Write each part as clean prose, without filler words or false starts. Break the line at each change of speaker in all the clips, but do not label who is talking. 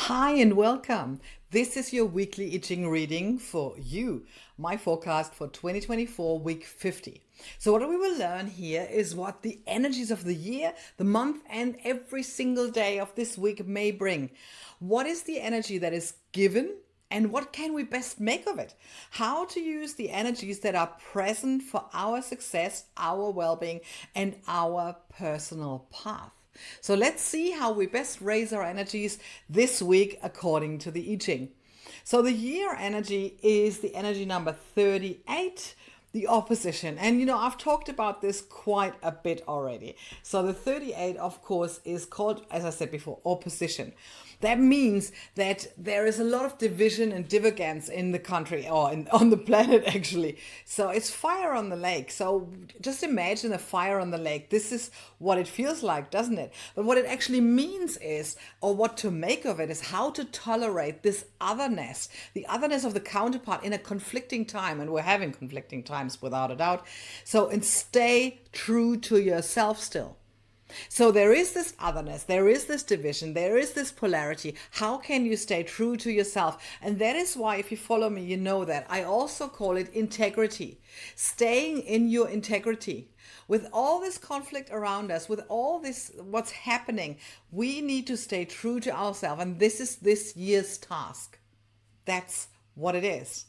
Hi and welcome. This is your weekly I Ching reading for you, my forecast for 2024, week 50. So what we will learn here is what the energies of the year, the month, and every single day of this week may bring. What is the energy that is given? And what can we best make of it? How to use the energies that are present for our success, our well-being, and our personal path. So let's see how we best raise our energies this week according to the I Ching. So the year energy is the energy number 38, the opposition. And I've talked about this quite a bit already. So the 38, of course, is called, as I said before, opposition. That means that there is a lot of division and divergence in the country or on the planet, actually. So it's fire on the lake. So just imagine a fire on the lake. This is what it feels like, doesn't it? But what it actually means is, or what to make of it, is how to tolerate this otherness, the otherness of the counterpart in a conflicting time. And we're having conflicting times without a doubt. So, and stay true to yourself still. So there is this otherness, there is this division, there is this polarity. How can you stay true to yourself? And that is why, if you follow me, you know that I also call it integrity. Staying in your integrity. With all this conflict around us, with all this, what's happening, we need to stay true to ourselves. And this is this year's task. That's what it is.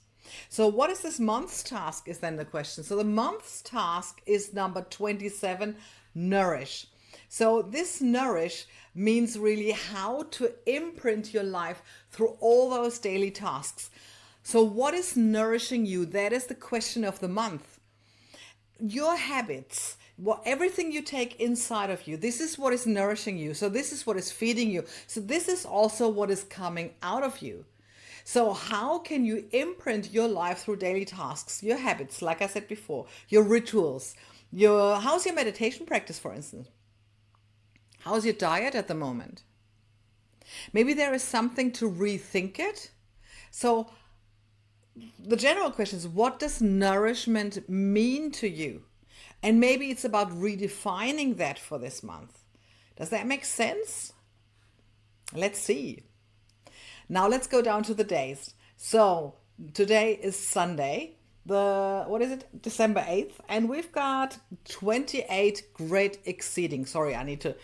So what is this month's task is then the question. So the month's task is number 27, Nourish. So this nourish means really how to imprint your life through all those daily tasks. So what is nourishing you? That is the question of the month. Your habits, everything you take inside of you, this is what is nourishing you. So this is what is feeding you. So this is also what is coming out of you. So how can you imprint your life through daily tasks, your habits, like I said before, your rituals, how's your meditation practice, for instance? How's your diet at the moment? Maybe there is something to rethink it. So the general question is, what does nourishment mean to you? And maybe it's about redefining that for this month. Does that make sense? Let's see. Now let's go down to the days. So today is Sunday, December 8th, and we've got 28 great exceeding. Sorry, I need to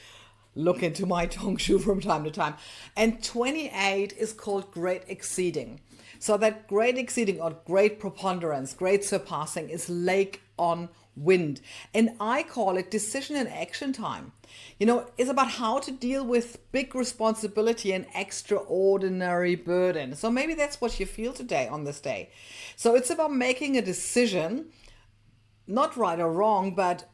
look into my Tong Shu from time to time. And 28 is called great exceeding. So that great exceeding or great preponderance, great surpassing is lake on wind. And I call it decision and action time. It's about how to deal with big responsibility and extraordinary burden. So maybe that's what you feel today on this day. So it's about making a decision, not right or wrong, but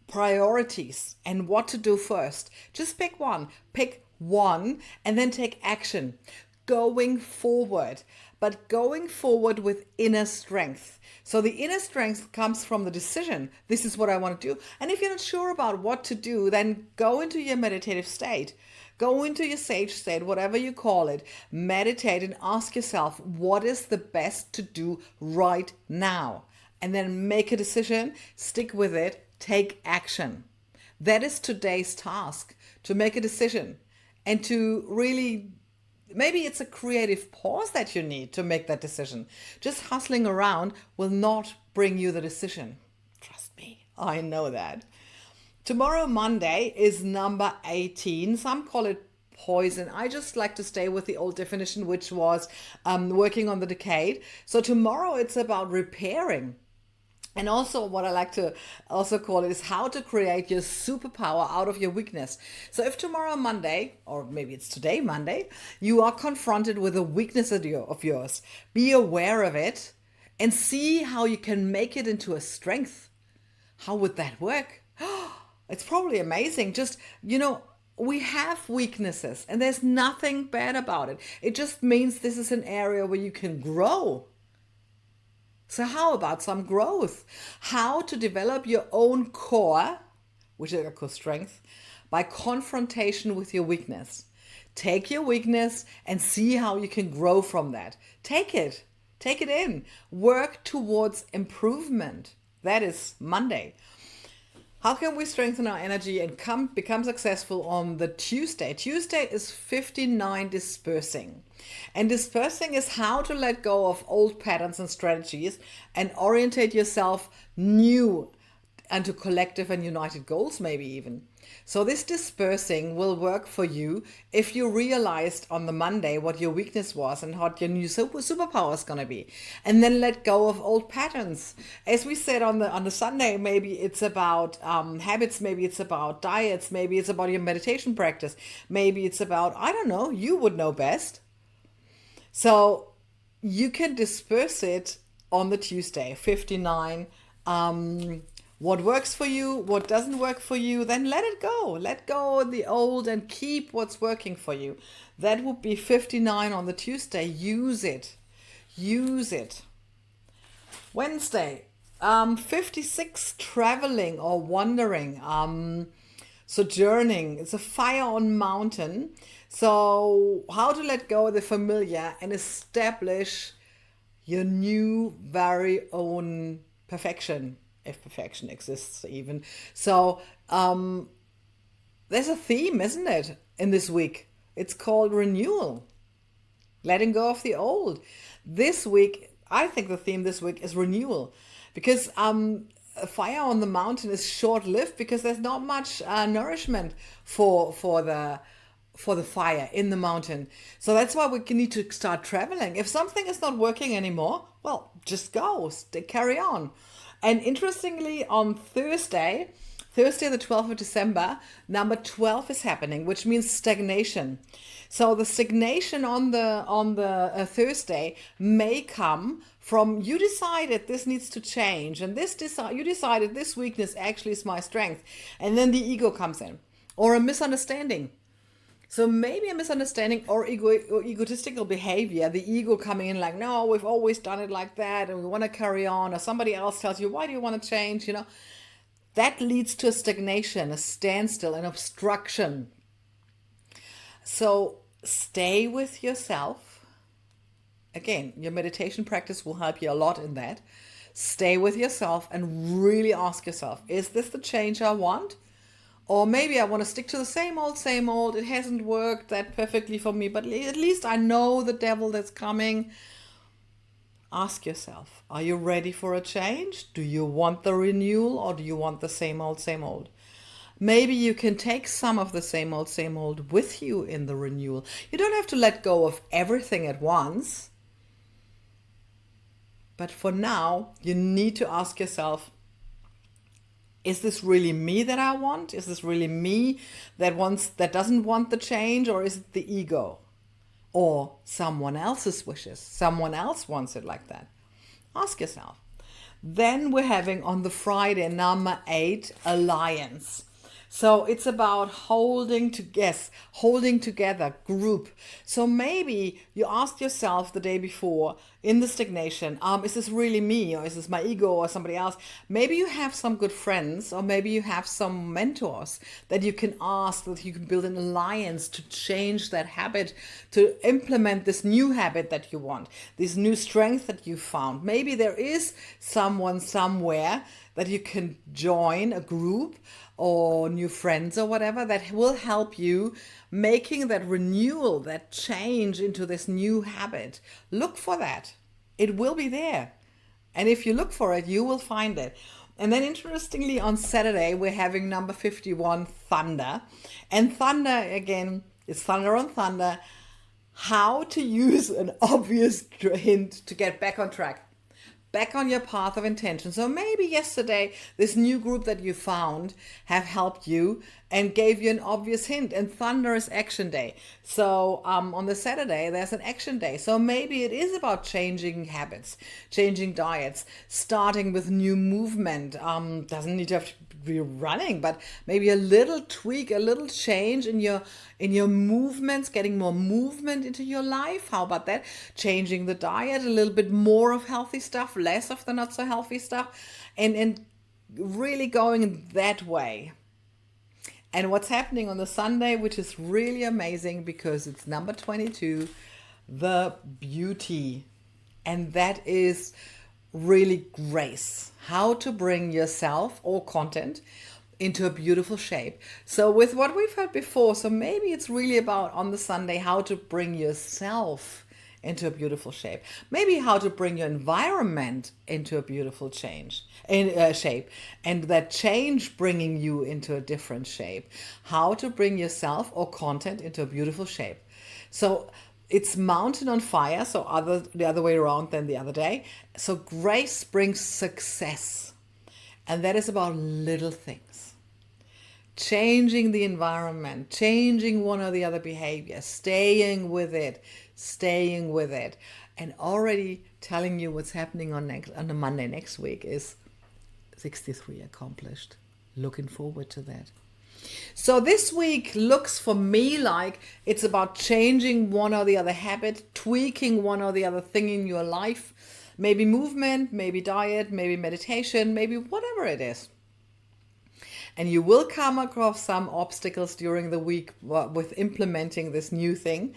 priorities and what to do first. Just pick one and then take action. Going forward, but going forward with inner strength. So the inner strength comes from the decision. This is what I want to do. And if you're not sure about what to do, then go into your meditative state. Go into your sage state, whatever you call it. Meditate and ask yourself, what is the best to do right now? And then make a decision, stick with it, take action. That is today's task, to make a decision and to really, maybe it's a creative pause that you need to make that decision. Just hustling around will not bring you the decision. Trust me, I know that. Tomorrow, Monday, is number 18. Some call it poison. I just like to stay with the old definition, which was working on the decayed. So tomorrow it's about repairing. And also what I like to also call it is how to create your superpower out of your weakness. So if tomorrow Monday, or maybe it's today Monday, you are confronted with a weakness of yours, be aware of it and see how you can make it into a strength. How would that work? It's probably amazing. Just, we have weaknesses and there's nothing bad about it. It just means this is an area where you can grow. So how about some growth? How to develop your own core, which is a core strength, by confrontation with your weakness. Take your weakness and see how you can grow from that. Take it in. Work towards improvement. That is Monday. How can we strengthen our energy and become successful on the Tuesday? Tuesday is 59 dispersing. And dispersing is how to let go of old patterns and strategies and orientate yourself new and to collective and united goals, maybe even. So this dispersing will work for you if you realized on the Monday what your weakness was and what your new superpower is going to be, and then let go of old patterns. As we said on the Sunday, maybe it's about habits, maybe it's about diets, maybe it's about your meditation practice, maybe it's about, I don't know, you would know best. So you can disperse it on the Tuesday, 59. What works for you, what doesn't work for you, then let it go. Let go of the old and keep what's working for you. That would be 59 on the Tuesday. Use it. Use it. Wednesday, 56, traveling or wandering, sojourning. It's a fire on mountain. So how to let go of the familiar and establish your new, very own perfection, if perfection exists even. So there's a theme, isn't it, in this week? It's called renewal, letting go of the old. This week, I think the theme this week is renewal, because a fire on the mountain is short-lived because there's not much nourishment for the fire in the mountain. So that's why we need to start traveling. If something is not working anymore, well, just go, carry on. And interestingly, on Thursday the 12th of December, number 12 is happening, which means stagnation. So the stagnation on the Thursday may come from you decided this needs to change, and you decided this weakness actually is my strength, and then the ego comes in, or a misunderstanding. So maybe a misunderstanding or egotistical behavior, the ego coming in like, no, we've always done it like that and we want to carry on. Or somebody else tells you, why do you want to change? That leads to a stagnation, a standstill, an obstruction. So stay with yourself. Again, your meditation practice will help you a lot in that. Stay with yourself and really ask yourself, is this the change I want? Or maybe I want to stick to the same old. It hasn't worked that perfectly for me, but at least I know the devil that's coming. Ask yourself, are you ready for a change? Do you want the renewal, or do you want the same old? Maybe you can take some of the same old with you in the renewal. You don't have to let go of everything at once. But for now, you need to ask yourself, is this really me that I want? Is this really me that doesn't want the change, or is it the ego? Or someone else's wishes? Someone else wants it like that. Ask yourself. Then we're having on the Friday, number 8, alliance. So it's about holding together, group. So maybe you asked yourself the day before in the stagnation, is this really me, or is this my ego or somebody else? Maybe you have some good friends, or maybe you have some mentors that you can ask, that you can build an alliance to change that habit, to implement this new habit that you want, this new strength that you found. Maybe there is someone somewhere that you can join, a group or new friends or whatever, that will help you making that renewal, that change into this new habit. Look for that. It will be there. And if you look for it, you will find it. And then interestingly, on Saturday, we're having number 51, thunder. And thunder, again, is thunder on thunder. How to use an obvious hint to get back on track, back on your path of intention. So maybe yesterday, this new group that you found have helped you and gave you an obvious hint. And thunder is action day. So on the Saturday, there's an action day. So maybe it is about changing habits, changing diets, starting with new movement. Doesn't need to have to be running, but maybe a little tweak, a little change in your movements, getting more movement into your life. How about that? Changing the diet, a little bit more of healthy stuff, less of the not so healthy stuff, and really going in that way. And what's happening on the Sunday, which is really amazing because it's number 22, the beauty. And that is really grace. How to bring yourself or content into a beautiful shape. So with what we've heard before, so maybe it's really about on the Sunday how to bring yourself into a beautiful shape. Maybe how to bring your environment into a beautiful shape, and that change bringing you into a different shape. How to bring yourself or content into a beautiful shape. So it's mountain on fire, so the other way around than the other day. So grace brings success, and that is about little things. Changing the environment, changing one or the other behavior, staying with it, and already telling you what's happening on a Monday next week is 63 accomplished. Looking forward to that. So this week looks for me like it's about changing one or the other habit, tweaking one or the other thing in your life, maybe movement, maybe diet, maybe meditation, maybe whatever it is. And you will come across some obstacles during the week with implementing this new thing,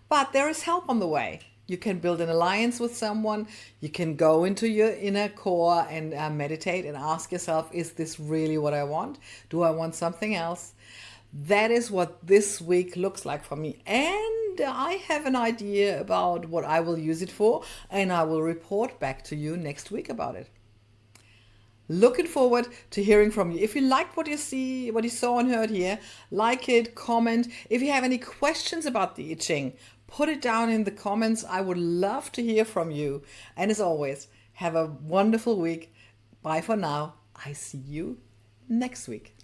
but there is help on the way. You can build an alliance with someone. You can go into your inner core and meditate and ask yourself, is this really what I want? Do I want something else? That is what this week looks like for me. And I have an idea about what I will use it for, and I will report back to you next week about it. Looking forward to hearing from you. If you liked what you saw and heard here, like it, comment. If you have any questions about the I Ching, put it down in the comments. I would love to hear from you. And as always, have a wonderful week. Bye for now. I see you next week.